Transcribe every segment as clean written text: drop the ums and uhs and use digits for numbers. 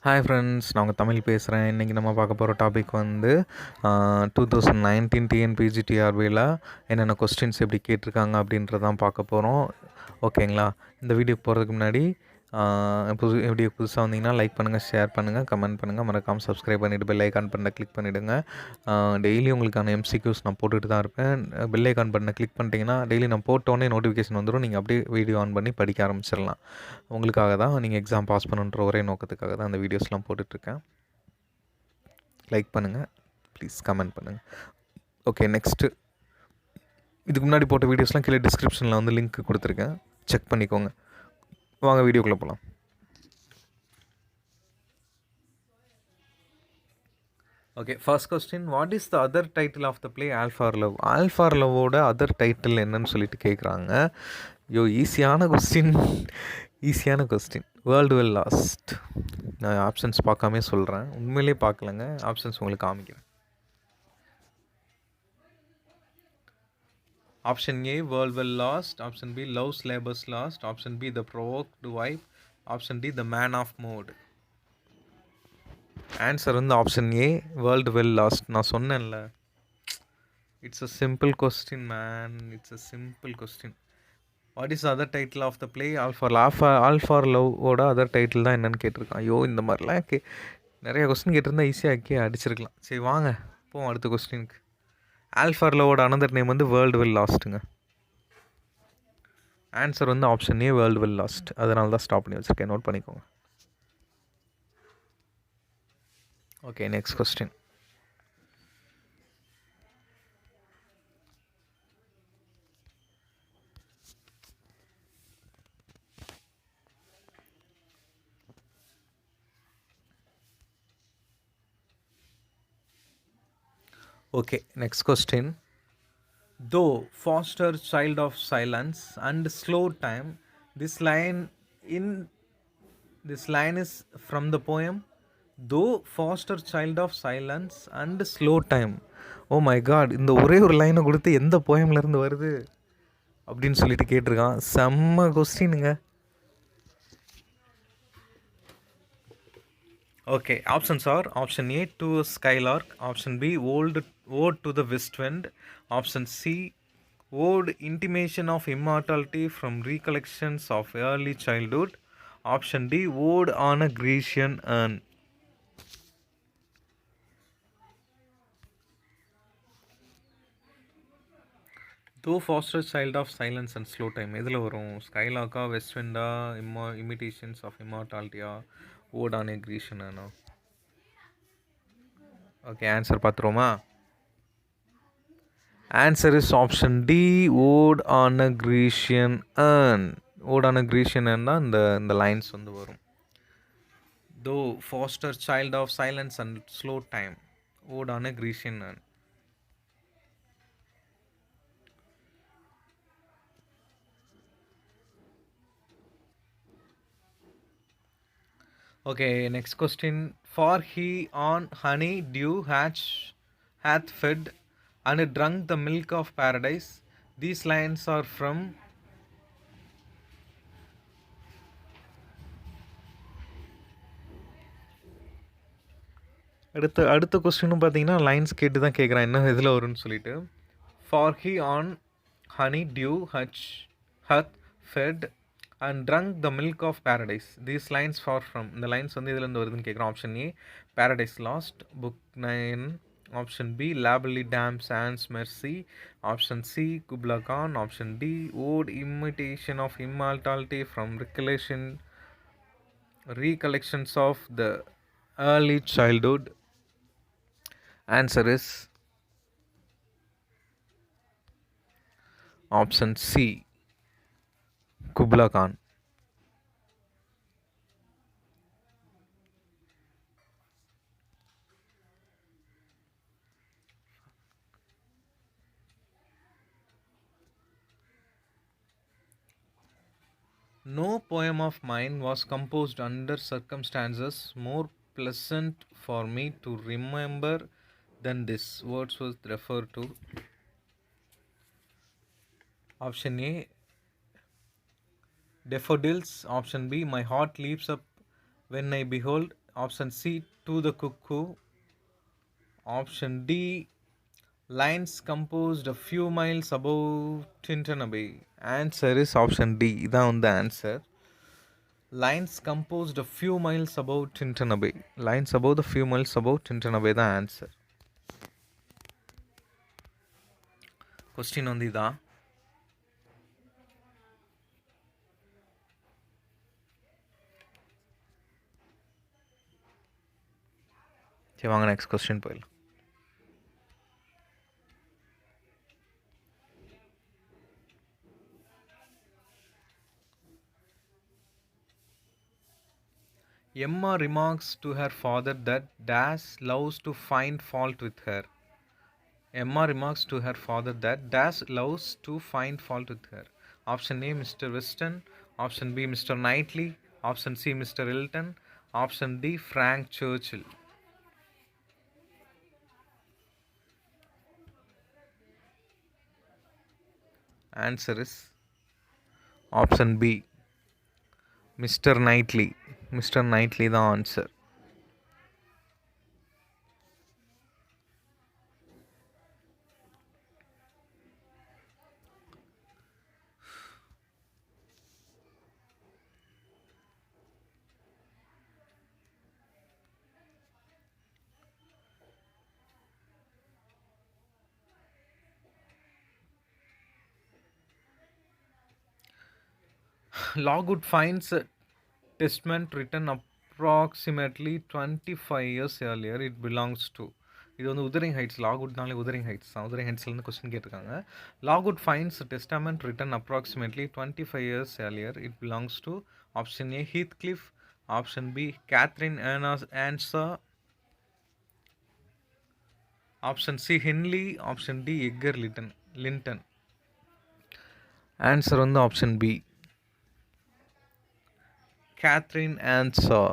Hi friends, நான் உங்கள் தமிழ் பேசுகிறேன். இன்றைக்கி நம்ம பார்க்க போகிற டாபிக் வந்து 2019 டிஎன்பிஜிடிஆர்பியில் என்னென்ன கொஸ்டின்ஸ் எப்படி கேட்டிருக்காங்க அப்படின்றதான் பார்க்க போகிறோம். ஓகேங்களா? இந்த வீடியோக்கு போகிறதுக்கு முன்னாடி வீடியோ புதுசாக வந்தீங்கன்னா லைக் பண்ணுங்கள், ஷேர் பண்ணுங்கள், கமெண்ட் பண்ணுங்கள், மறக்காமல் சப்ஸ்கிரைப் பண்ணிவிட்டு பெல் ஐக்கான் பண்ண கிளிக் பண்ணிவிடுங்க. டெய்லி உங்களுக்கான எம்சிக்யூஸ் நான் போட்டுகிட்டு தான் இருப்பேன். பெல் ஐக்கான் பண்ண கிளிக் பண்ணிட்டீங்கன்னா டெய்லி நான் போட்டோன்னே நோட்டிஃபிகேஷன் வந்துடும். நீங்கள் அப்படியே வீடியோ ஆன் பண்ணி படிக்க ஆரம்பிச்சிடலாம். உங்களுக்காக தான், நீங்கள் எக்ஸாம் பாஸ் பண்ணுன்ற ஒரே நோக்கத்துக்காக தான் அந்த வீடியோஸ்லாம் போட்டுட்ருக்கேன். லைக் பண்ணுங்கள், ப்ளீஸ் கமெண்ட் பண்ணுங்கள். ஓகே, நெக்ஸ்ட்டு இதுக்கு முன்னாடி போட்ட வீடியோஸ்லாம் கீழே டிஸ்கிரிப்ஷனில் வந்து லிங்க் கொடுத்துருக்கேன், செக் பண்ணிக்கோங்க. வாங்க வீடியோக்குள்ளே போகலாம். Okay, first question, what is the other title of the play all for love? All for லவ்வோட அதர் டைட்டில் என்னன்னு சொல்லிட்டு கேட்குறாங்க. ஈஸியான கொஸ்டின். World well lost. நான் ஆப்ஷன்ஸ் பார்க்காமே சொல்கிறேன், உண்மையிலே பார்க்கலங்க, ஆப்ஷன்ஸ் உங்களுக்கு காமிக்கிறேன். Option A world well lost, option B love's labour's lost, option B the provoked wife, option D the man of mode. Answer வந்து option A world well lost. நான் சொன்னேன்ல, it's a simple question man, it's a simple question. What is other title of the play all for லவ்வோட other title தான் என்னன்னு கேட்டிருக்கான். ஐயோ, இந்த மாதிரிலாம் நிறைய கொஸ்டின் கேட்டிருந்தா ஈஸியாக அடிச்சிருக்கலாம். சரி வாங்க போவோம் அடுத்த கொஸ்டினுக்கு. ஆல்ஃபார் லவ்வோட அனதர் நேம் வந்து வேர்ல்டு வில் லாஸ்ட்டுங்க. ஆன்சர் வந்து option A world well last. அதனால தான் ஸ்டாப் பண்ணி வச்சுருக்கேன், நோட் பண்ணிக்கோங்க. Okay, next question. Okay, next question. Though foster child of silence and slow time, this line is from the poem Though foster child of silence and slow time. Oh my god, இந்த ஒரே ஒரு லைனை கொடுத்து எந்த போயம்ல இருந்து வருது அப்படின்னு சொல்லிட்டு கேட்டிருக்கான். செம்ம கொஸ்டினுங்க. Okay, options are option A, To a Skylark, option B, Ode to the West Wind, option C, Ode Intimation of Immortality from Recollections of Early Childhood, option D, Ode on a Grecian Urn. Though foster child of silence and slow time, இதில் வரும் ஸ்கைலாக்கா, west விண்டா, intimations of இம்மார்டாலிட்டியா, ode on a கிரீஷனா? Okay, answer பார்த்துருவோமா? Answer is option D, ode on a Grecian urn. Ode on a Grecian urn தான் இந்த lines வந்து வரும். Thou foster child of silence and slow time, ode on a Grecian urn. Okay, next question. For he on honey dew hath fed and drunk the milk of paradise. These lines are from. அடுத்த கொஸ்டினும் பார்த்தீங்கன்னா lines கேட்டு தான் கேட்குறான், என்ன இதில் வரும்னு சொல்லிட்டு. For he on honey dew hath fed and drunk the milk of paradise. These lines for from. இந்த லைன்ஸ் வந்து இதுலேருந்து வருதுன்னு கேட்குறோம். Option A Paradise Lost, book 9. Option B லேபலி டேம் சான்ஸ் மெர்சி, option C Kubla Khan, option D ode intimation of immortality from recollections of the early childhood. Answer is option C, Kubla Khan. No poem of mine was composed under circumstances more pleasant for me to remember than this. Wordsworth referred to. Option A, daffodils. Option B, my heart leaps up when I behold Option C, To the Cuckoo. Option D, Lines composed a few miles above Tintana Bay. Answer is option D. இதான் the answer. Lines composed a few miles above Tintana Bay. Lines above the few miles above Tintana Bay the answer. Question வந்து இதான். சரி வாங்க next question போயிடலாம். Emma remarks to her father that Dash loves to find fault with her. Emma remarks to her father that Dash loves to find fault with her. Option A, Mr. Weston. Option B, Mr. Knightley. Option C, Mr. Hilton. Option D, Frank Churchill. Answer is option B, Mr. Knightley. Mr. Knightley the answer. Logwood finds a testament written approximately 25 years earlier. It belongs to. இது வந்து உதரிங் heights. லாகுட்னாலே உதரிங் heights தான். உதரிங் ஹைட்ஸ்லேருந்து question கேட்டிருக்காங்க. Lockwood finds testament written approximately 25 years earlier. It belongs to option A, Heathcliff. Option B, Catherine Ansah. Option C, Henley. Option D, Edgar Linton. Answer வந்து option B, Catherine Ansah.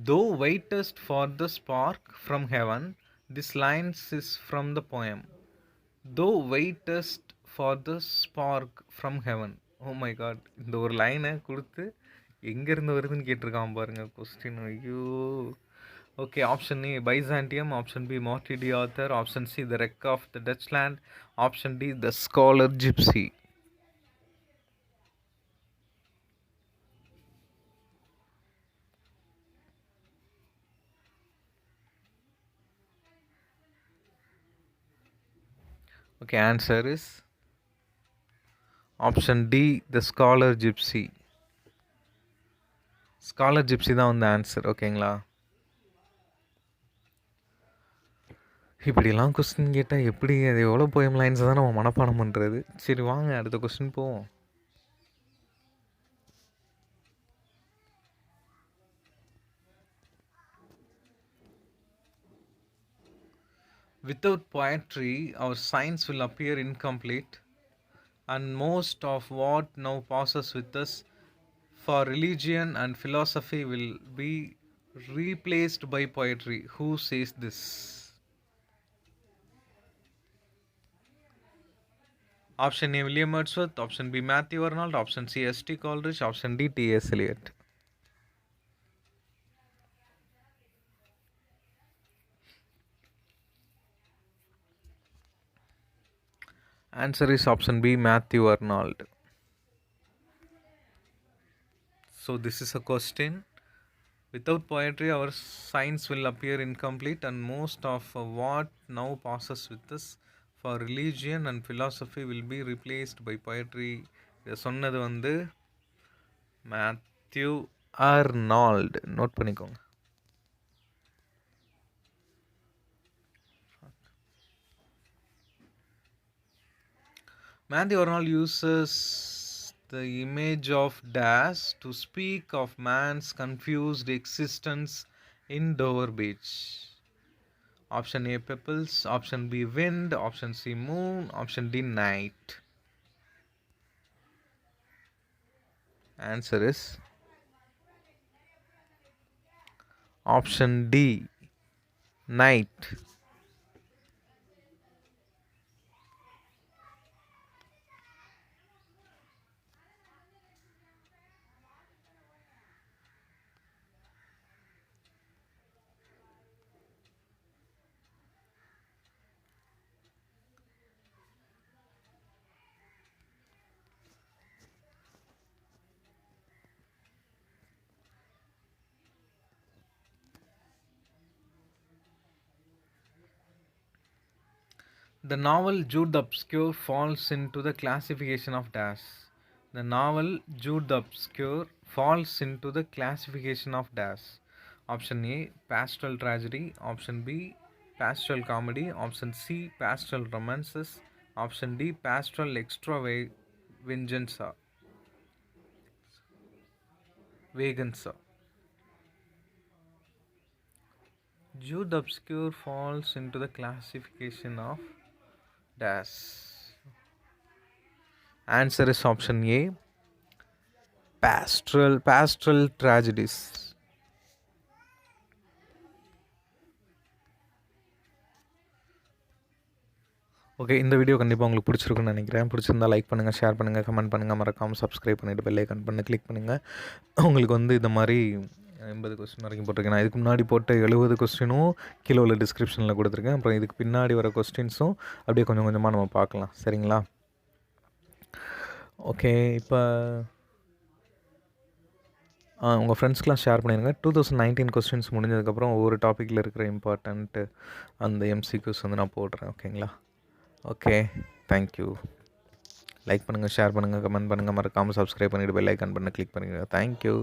Thou waitest for the spark from heaven. This line is from the poem. Thou waitest for the spark from heaven. Oh my god, இந்த ஒரு லைனை கொடுத்து எங்கேருந்து வருதுன்னு கேட்டிருக்கான் பாருங்க question. ஐயோ. Okay, option A Byzantium. Option B Morte d Arthur. Option C the wreck of the Deutschland. Option D the scholar gipsy. Okay, answer is option D, the scholar gypsy. Scholar gypsy தான் வந்து answer. ஓகேங்களா? இப்படிலாம் question கேட்டால் எப்படி, அது எவ்வளோ poem lines தான் நம்ம மனப்பாடம் பண்ணுறது. சரி வாங்க அடுத்த கொஸ்டின் போவோம். Without poetry, our science will appear incomplete, and most of what now passes with us for religion and philosophy will be replaced by poetry. Who says this? Option A, William Wordsworth. Option B, Matthew Arnold. Option C, S.T. Coleridge. Option D, T.S. Eliot. Answer is option B, Matthew Arnold. So this is a question. Without poetry, our science will appear incomplete, and most of what now passes with us for religion and philosophy will be replaced by poetry. இதை சொன்னது வந்து Matthew Arnold. Note பண்ணிக்கோங்க. Matthew Arnold uses the image of Dash to speak of man's confused existence in Dover Beach. Option A, pebbles. Option B, wind. Option C, moon. Option D, night. Answer is option D, night. The novel Jude the Obscure falls into the classification of dash. The novel Jude the Obscure falls into the classification of dash. Option A, pastoral tragedy. Option B, pastoral comedy. Option C, pastoral romances. Option D, pastoral extravaganza. Vaganza. Jude the Obscure falls into the classification of dash. Answer is option A, pastoral tragedies. Okay, இந்த video கண்டிப்பாக உங்களுக்கு பிடிச்சிருக்குன்னு நினைக்கிறேன். பிடிச்சிருந்தா like பண்ணுங்கள், share பண்ணுங்கள், comment பண்ணுங்கள், மறக்காமல் சப்ஸ்கிரைப் பண்ணிவிட்டு பெல் ஐக்கான் பண்ணி கிளிக் பண்ணுங்கள். உங்களுக்கு வந்து இந்த மாதிரி 80 கொஸ்டின் வரைக்கும் போட்டிருக்கேன். நான் இதுக்கு முன்னாடி போட்ட 70 கொஸ்டினும் கீழே உள்ள டிஸ்கிரிப்ஷனில் கொடுத்துருக்கேன். அப்புறம் இதுக்கு பின்னாடி வர கொஸ்டின்ஸும் அப்படியே கொஞ்சம் கொஞ்சமாக நம்ம பார்க்கலாம். சரிங்களா? ஓகே, இப்போ உங்கள் ஃப்ரெண்ட்ஸ்க்கெலாம் ஷேர் பண்ணிடுங்க. 2019 கொஸ்டின்ஸ் முடிஞ்சதுக்கப்புறம் ஒவ்வொரு டாப்பிக்கில் இருக்கிற இம்பார்ட்டண்ட்டு அந்த எம்சிக்யூஸ் வந்து நான் போடுறேன். ஓகேங்களா? Okay, thank you. லைக் பண்ணுங்கள், ஷேர் பண்ணுங்கள், கமெண்ட் பண்ணுங்கள், மறக்காமல் சப்ஸ்கிரைப் பண்ணிவிட்டு பெல் ஐக்கான் பண்ண கிளிக் பண்ணுங்கள். தேங்க்யூ.